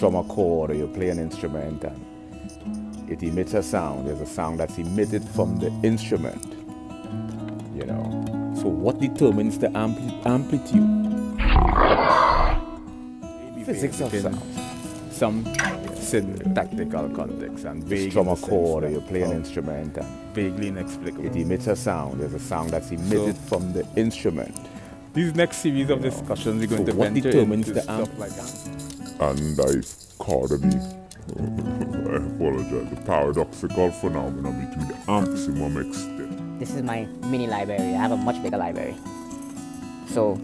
strum a chord or you play an instrument and it emits a sound. There's a sound that's emitted from the instrument. You know. So what determines the amplitude? Physics of sound. Some syntactical context and vague. Strum a chord or you play an instrument and vaguely inexplicable. it emits a sound. There's a sound that's emitted from the instrument. These next series of discussions, we're going to what venture determines into the stuff like And I cardinally, I apologize, the paradoxical phenomenon between the maximum extent. This is my mini library. I have a much bigger library. So